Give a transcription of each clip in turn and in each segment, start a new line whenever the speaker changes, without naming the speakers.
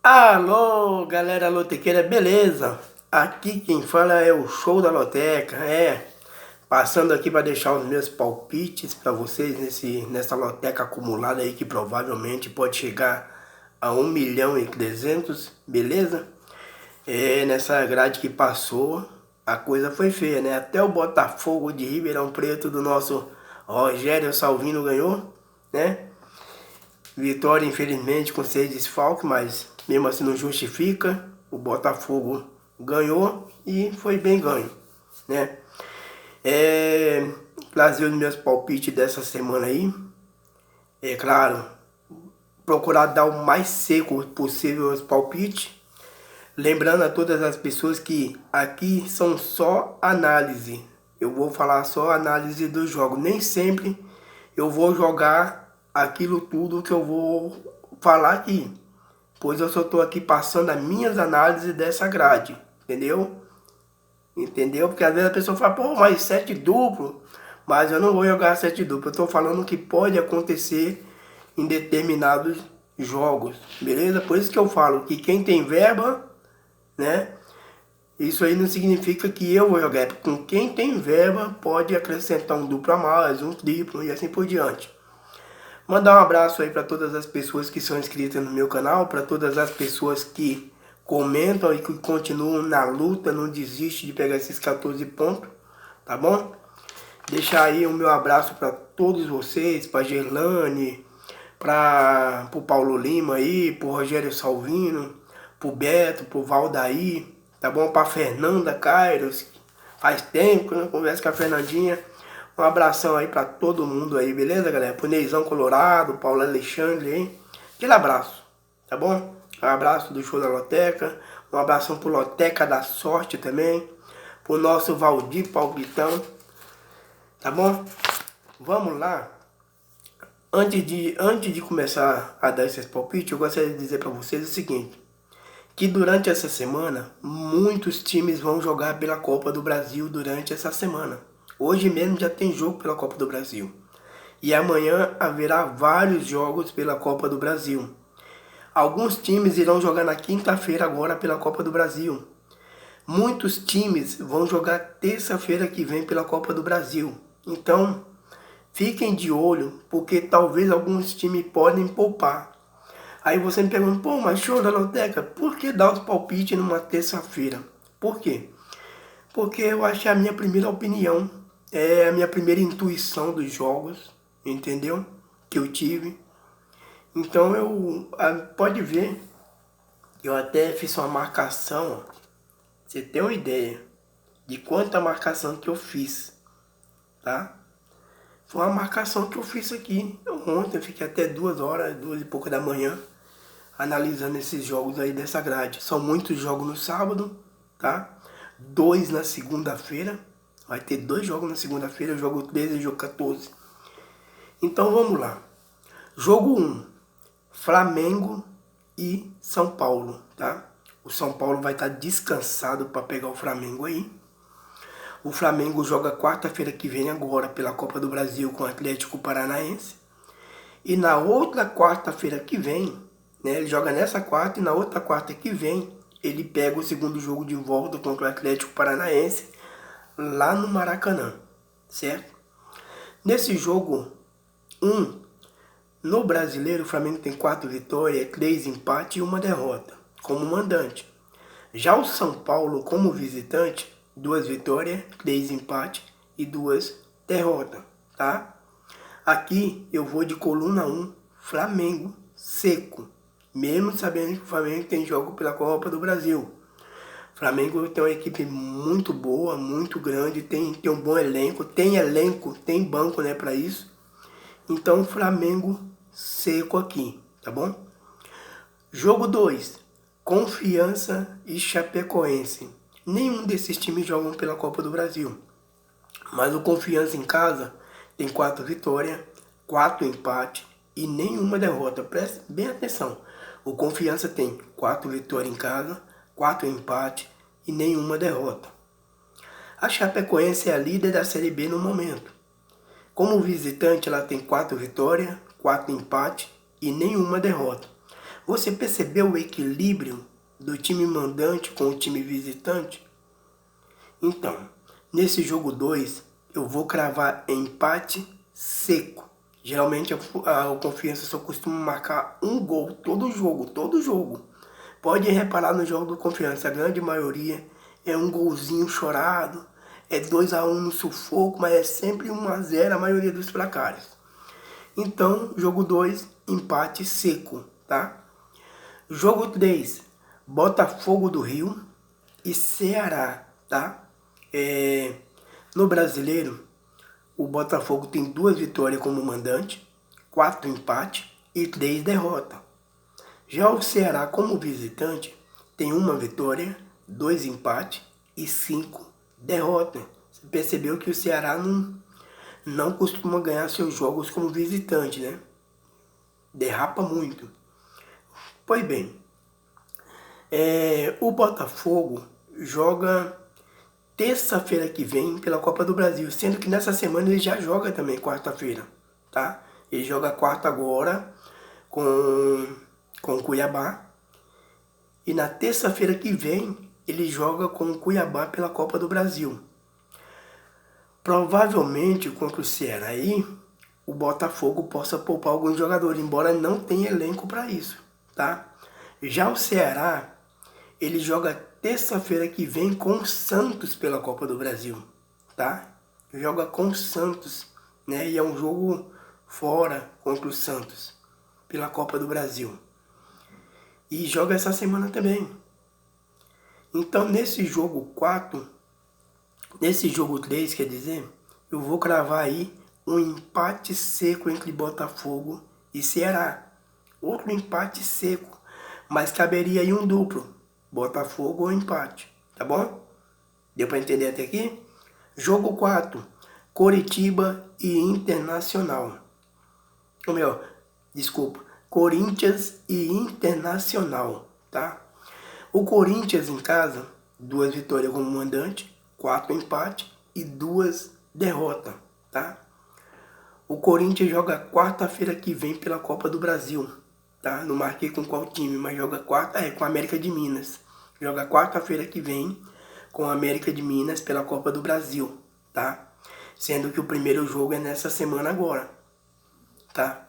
Alô, galera lotequeira, beleza? Aqui quem fala é o Show da Loteca, passando aqui para deixar os meus palpites para vocês nessa loteca acumulada aí que provavelmente pode chegar a 1.300.000, beleza? Nessa grade que passou, a coisa foi feia, né? Até o Botafogo de Ribeirão Preto do nosso Rogério Salvino ganhou, né? Vitória, infelizmente, com 6 desfalques, mas mesmo assim não justifica. O Botafogo ganhou e foi bem ganho, né? Trazer os meus palpites dessa semana aí. É claro, procurar dar o mais seco possível os palpites. Lembrando a todas as pessoas que aqui são só análise. Eu vou falar só análise do jogo. Nem sempre eu vou jogar aquilo tudo que eu vou falar aqui. Pois eu só estou aqui passando as minhas análises dessa grade. Entendeu? Entendeu? Porque às vezes a pessoa fala, pô, mas 7 duplo. Mas eu não vou jogar 7 duplo. Eu estou falando que pode acontecer em determinados jogos. Beleza? Por isso que eu falo que quem tem verba, né? Isso aí não significa que eu vou jogar. Com quem tem verba pode acrescentar um duplo a mais, um triplo e assim por diante. Mandar um abraço aí para todas as pessoas que são inscritas no meu canal, para todas as pessoas que comentam e que continuam na luta, não desiste de pegar esses 14 pontos, tá bom? Deixar aí o meu abraço para todos vocês, para Gerlane, para o Paulo Lima aí, para o Rogério Salvino, para o Beto, para o Valdair, tá bom? Para Fernanda Kairos, faz tempo que eu não converso com a Fernandinha. Um abração aí pra todo mundo aí, beleza, galera? Pro Neizão Colorado, Paulo Alexandre aí. Aquele abraço, tá bom? Um abraço do Show da Loteca. Um abração pro Loteca da Sorte também. Pro nosso Valdir Palpitão. Tá bom? Vamos lá. Antes de começar a dar esses palpites, eu gostaria de dizer pra vocês o seguinte. Que durante essa semana, muitos times vão jogar pela Copa do Brasil durante essa semana. Hoje mesmo já tem jogo pela Copa do Brasil. E amanhã haverá vários jogos pela Copa do Brasil. Alguns times irão jogar na quinta-feira agora pela Copa do Brasil. Muitos times vão jogar terça-feira que vem pela Copa do Brasil. Então, fiquem de olho, porque talvez alguns times podem poupar. Aí você me pergunta, pô, mas Show da Loteca, por que dar os palpites numa terça-feira? Por quê? Porque eu acho que é a minha primeira opinião, é a minha primeira intuição dos jogos, entendeu? Que eu tive. Então pode ver, eu até fiz uma marcação, ó. Você tem uma ideia de quanta marcação que eu fiz, tá? Foi uma marcação que eu fiz aqui. Ontem eu fiquei até 2 horas, 2 e pouca da manhã, analisando esses jogos aí dessa grade. São muitos jogos no sábado, tá? 2 na segunda-feira. Vai ter 2 jogos na segunda-feira, jogo 13 e jogo 14. Então vamos lá. Jogo 1, Flamengo e São Paulo, tá? O São Paulo vai estar descansado para pegar o Flamengo aí. O Flamengo joga quarta-feira que vem agora pela Copa do Brasil com o Atlético Paranaense. E na outra quarta-feira que vem, né, ele joga nessa quarta e na outra quarta que vem, ele pega o segundo jogo de volta contra o Atlético Paranaense lá no Maracanã, certo? Nesse jogo 1, no Brasileiro, o Flamengo tem 4 vitórias, 3 empates e 1 derrota, como mandante. Já o São Paulo, como visitante, 2 vitórias, 3 empates e 2 derrotas, tá? Aqui eu vou de coluna 1, Flamengo seco, mesmo sabendo que o Flamengo tem jogo pela Copa do Brasil. O Flamengo tem uma equipe muito boa, muito grande, tem um bom elenco, tem banco, né, para isso. Então, Flamengo seco aqui, tá bom? Jogo 2, Confiança e Chapecoense. Nenhum desses times jogam pela Copa do Brasil. Mas o Confiança em casa tem 4 vitórias, 4 empates e nenhuma derrota. Preste bem atenção. O Confiança tem 4 vitórias em casa, 4 empates e nenhuma derrota. A Chapecoense é a líder da Série B no momento. Como visitante, ela tem 4 vitórias, 4 empates e nenhuma derrota. Você percebeu o equilíbrio do time mandante com o time visitante? Então, nesse jogo 2, eu vou cravar empate seco. Geralmente o Confiança só costuma marcar um gol todo jogo. Pode reparar no jogo do Confiança, a grande maioria é um golzinho chorado, é 2-1 no sufoco, mas é sempre 1-0 a maioria dos placares. Então, jogo 2, empate seco, tá? Jogo 3, Botafogo do Rio e Ceará, tá? No Brasileiro, o Botafogo tem 2 vitórias como mandante, 4 empates e 3 derrotas. Já o Ceará, como visitante, tem 1 vitória, 2 empates e 5 derrotas. Você percebeu que o Ceará não costuma ganhar seus jogos como visitante, né? Derrapa muito. Pois bem, o Botafogo joga terça-feira que vem pela Copa do Brasil, sendo que nessa semana ele já joga também quarta-feira, tá? Ele joga quarta agora com o Cuiabá e na terça-feira que vem ele joga com o Cuiabá pela Copa do Brasil. Provavelmente contra o Ceará aí, o Botafogo possa poupar alguns jogadores, embora não tenha elenco para isso, tá? Já o Ceará, ele joga terça-feira que vem com o Santos pela Copa do Brasil, tá? Joga com o Santos, né? E é um jogo fora contra o Santos pela Copa do Brasil. E joga essa semana também. Então, nesse jogo 4, nesse jogo 3, quer dizer, eu vou cravar aí um empate seco entre Botafogo e Ceará. Outro empate seco, mas caberia aí um duplo, Botafogo ou empate, tá bom? Deu para entender até aqui? Jogo 4, Coritiba e Internacional. Ou melhor, desculpa, Corinthians e Internacional, tá? O Corinthians em casa, 2 vitórias como mandante, 4 empates e 2 derrotas, tá? O Corinthians joga quarta-feira que vem pela Copa do Brasil, tá? Não marquei com qual time, mas joga com a América de Minas. Joga quarta-feira que vem com a América de Minas pela Copa do Brasil, tá? Sendo que o primeiro jogo é nessa semana agora, tá?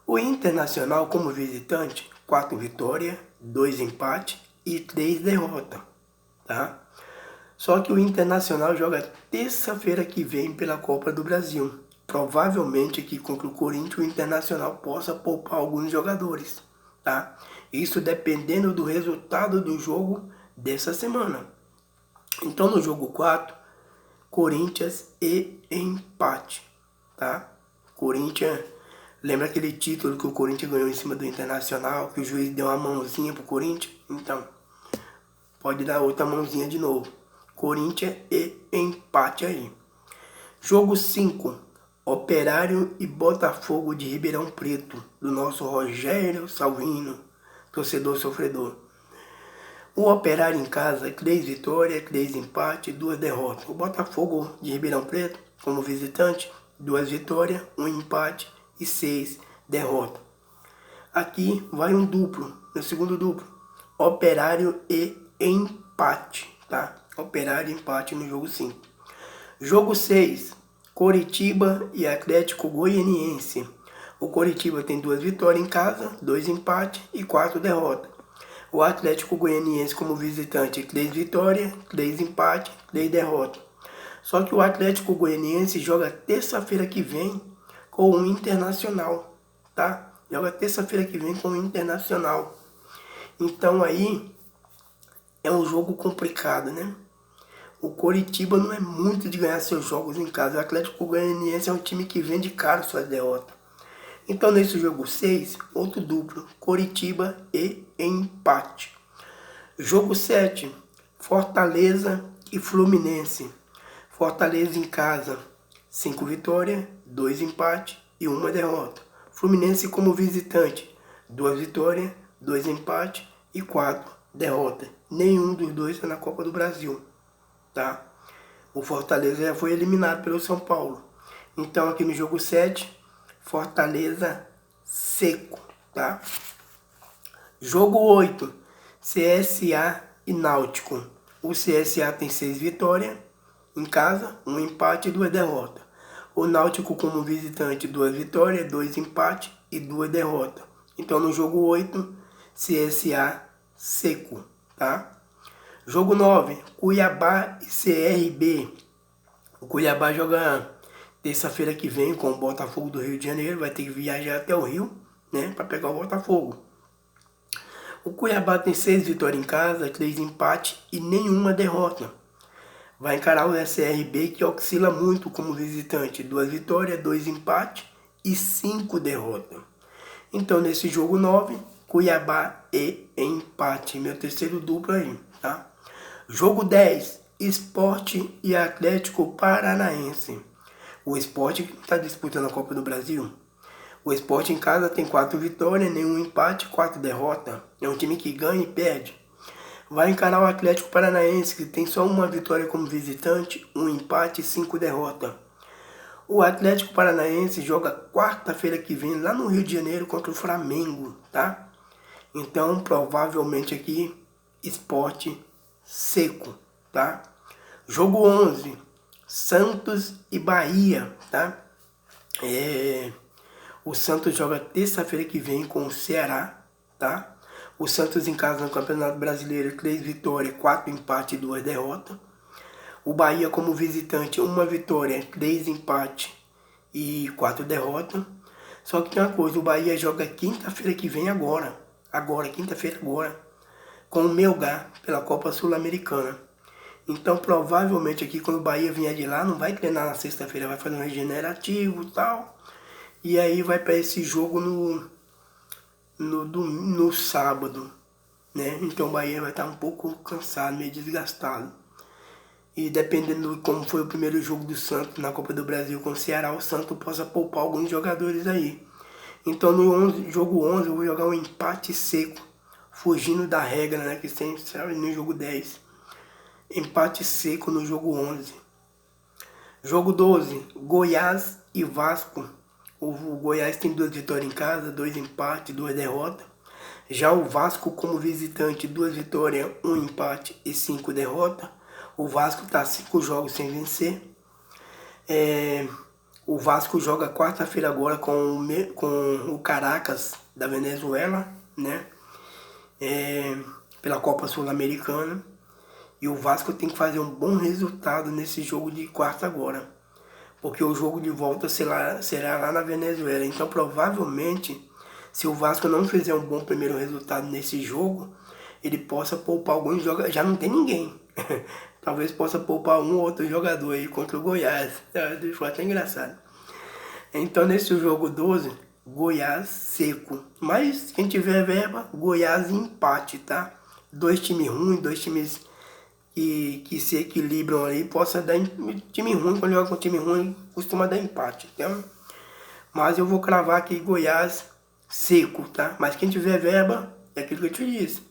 O Internacional, como visitante, 4 vitórias, 2 empates e 3 derrotas, tá? Só que o Internacional joga terça-feira que vem pela Copa do Brasil. Provavelmente aqui contra o Corinthians o Internacional possa poupar alguns jogadores, tá? Isso dependendo do resultado do jogo dessa semana. Então no jogo 4, Corinthians e empate, tá? Corinthians, lembra aquele título que o Corinthians ganhou em cima do Internacional, que o juiz deu uma mãozinha pro Corinthians? Então, pode dar outra mãozinha de novo. Corinthians e empate aí. Jogo 5, Operário e Botafogo de Ribeirão Preto, do nosso Rogério Salvino, torcedor sofredor. O Operário em casa, 3 vitórias, 3 empates, 2 derrotas. O Botafogo de Ribeirão Preto, como visitante, 2 vitórias, 1 empate e 6 derrotas. Aqui vai um duplo, no segundo duplo, Operário e empate, tá? Operário e empate no jogo 5. Jogo 6, Coritiba e Atlético Goianiense. O Coritiba tem 2 vitórias em casa, 2 empates e 4 derrotas. O Atlético Goianiense como visitante, 3 vitórias, 3 empates, 3 derrotas. Só que o Atlético Goianiense joga terça-feira que vem com o Internacional, tá? Joga terça-feira que vem com o Internacional. Então aí é um jogo complicado, né? O Coritiba não é muito de ganhar seus jogos em casa. O Atlético Goianiense é um time que vende caro suas derrotas. Então nesse jogo 6, outro duplo, Coritiba e empate. Jogo 7, Fortaleza e Fluminense. Fortaleza em casa, 5 vitórias, 2 empates e 1 derrota. Fluminense como visitante, 2 vitórias, 2 empates e 4 derrotas. Nenhum dos dois está na Copa do Brasil, tá? O Fortaleza já foi eliminado pelo São Paulo. Então aqui no jogo 7, Fortaleza seco, tá? Jogo 8, CSA e Náutico. O CSA tem 6 vitórias em casa, 1 empate e 2 derrotas. O Náutico como visitante, 2 vitórias, 2 empates e 2 derrotas. Então no jogo 8, CSA seco, tá? Jogo 9, Cuiabá e CRB. O Cuiabá joga terça-feira que vem com o Botafogo do Rio de Janeiro. Vai ter que viajar até o Rio, né, para pegar o Botafogo. O Cuiabá tem 6 vitórias em casa, 3 empates e nenhuma derrota. Vai encarar o CRB, que oscila muito como visitante. 2 vitórias, 2 empates e 5 derrotas. Então nesse jogo 9, Cuiabá e empate. Meu terceiro duplo aí, tá? Jogo 10, Sport e Atlético Paranaense. O Sport está disputando a Copa do Brasil. O Sport em casa tem 4 vitórias, nenhum empate, 4 derrotas. É um time que ganha e perde. Vai encarar o Atlético Paranaense, que tem só uma vitória como visitante, 1 empate e 5 derrotas. O Atlético Paranaense joga quarta-feira que vem lá no Rio de Janeiro contra o Flamengo, tá? Então, provavelmente aqui, Sport seco, tá? Jogo 11, Santos e Bahia, tá? O Santos joga terça-feira que vem com o Ceará, tá? O Santos em casa no Campeonato Brasileiro, 3 vitórias, 4 empates e 2 derrotas. O Bahia como visitante, 1 vitória, 3 empates e 4 derrotas. Só que tem uma coisa, o Bahia joga quinta-feira que vem agora, quinta-feira agora, com o Melgar pela Copa Sul-Americana. Então provavelmente aqui quando o Bahia vier de lá, não vai treinar na sexta-feira, vai fazer um regenerativo e tal. E aí vai para esse jogo no sábado, né? Então o Bahia vai estar um pouco cansado, meio desgastado. E dependendo de como foi o primeiro jogo do Santos na Copa do Brasil com o Ceará, o Santos possa poupar alguns jogadores aí. Então no jogo 11 eu vou jogar um empate seco, fugindo da regra, né, que sempre sabe no jogo 10. Empate seco no jogo 11. Jogo 12, Goiás e Vasco. O Goiás tem 2 vitórias em casa, 2 empates, 2 derrotas. Já o Vasco como visitante, 2 vitórias, 1 empate e 5 derrotas. O Vasco está 5 jogos sem vencer. O Vasco joga quarta-feira agora com o Caracas da Venezuela, né? Pela Copa Sul-Americana. E o Vasco tem que fazer um bom resultado nesse jogo de quarta agora. Porque o jogo de volta será lá na Venezuela. Então provavelmente, se o Vasco não fizer um bom primeiro resultado nesse jogo, ele possa poupar alguns jogadores. Já não tem ninguém. Talvez possa poupar um ou outro jogador aí contra o Goiás. Foi até engraçado. Então nesse jogo 12, Goiás seco. Mas quem tiver verba, Goiás empate, tá? 2 times ruins, 2 times que se equilibram ali, possa dar time ruim, quando joga com time ruim, costuma dar empate, então, mas eu vou cravar aqui Goiás seco, tá? Mas quem tiver verba, é aquilo que eu te disse,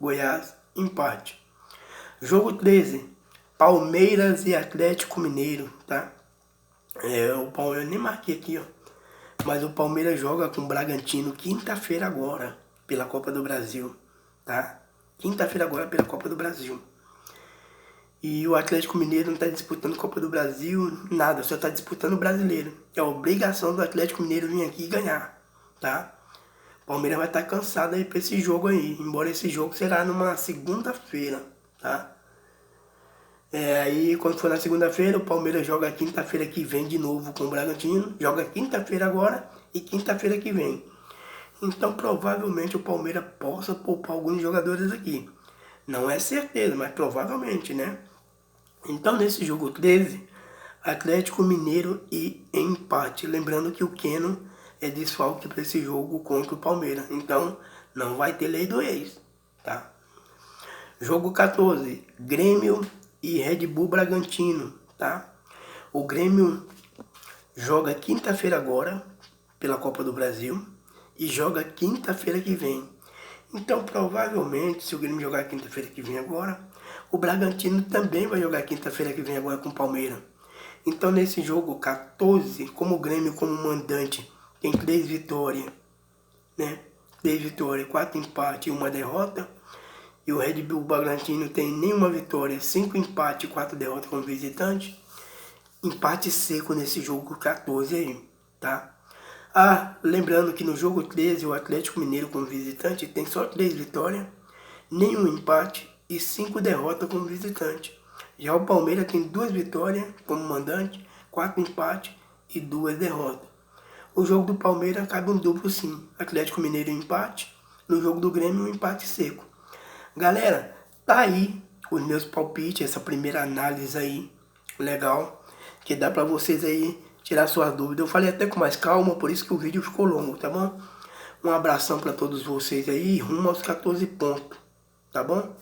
Goiás empate. Jogo 13, Palmeiras e Atlético Mineiro, tá? O Palmeiras, eu nem marquei aqui, ó, mas o Palmeiras joga com o Bragantino quinta-feira agora, pela Copa do Brasil, tá? Quinta-feira agora pela Copa do Brasil. E o Atlético Mineiro não está disputando Copa do Brasil, nada, só está disputando o Brasileiro. É a obrigação do Atlético Mineiro vir aqui e ganhar, tá? O Palmeiras vai estar cansado aí para esse jogo aí, embora esse jogo será numa segunda-feira, tá? Aí quando for na segunda-feira, o Palmeiras joga quinta-feira que vem de novo com o Bragantino, joga quinta-feira agora e quinta-feira que vem. Então provavelmente o Palmeiras possa poupar alguns jogadores aqui. Não é certeza, mas provavelmente, né? Então nesse jogo 13, Atlético Mineiro e empate. Lembrando que o Keno é desfalque para esse jogo contra o Palmeiras. Então não vai ter lei do ex, tá? Jogo 14, Grêmio e Red Bull Bragantino, tá? O Grêmio joga quinta-feira agora pela Copa do Brasil e joga quinta-feira que vem. Então provavelmente, se o Grêmio jogar quinta-feira que vem agora, o Bragantino também vai jogar quinta-feira que vem agora com o Palmeiras. Então nesse jogo 14, como o Grêmio como mandante tem 3 vitórias, né? 3 vitórias, 4 empates e 1 derrota. E o Red Bull Bragantino tem nenhuma vitória, 5 empates e 4 derrotas como visitante. Empate seco nesse jogo 14 aí, tá? Ah, lembrando que no jogo 13 o Atlético Mineiro como visitante tem só 3 vitórias, nenhum empate e 5 derrotas como visitante. Já o Palmeiras tem 2 vitórias como mandante, 4 empates e 2 derrotas. O jogo do Palmeiras cabe um duplo sim, Atlético Mineiro empate, no jogo do Grêmio um empate seco. Galera, tá aí os meus palpites, essa primeira análise aí, legal, que dá pra vocês aí tirar suas dúvidas. Eu falei até com mais calma, por isso que o vídeo ficou longo, tá bom? Um abração pra todos vocês aí, rumo aos 14 pontos, tá bom?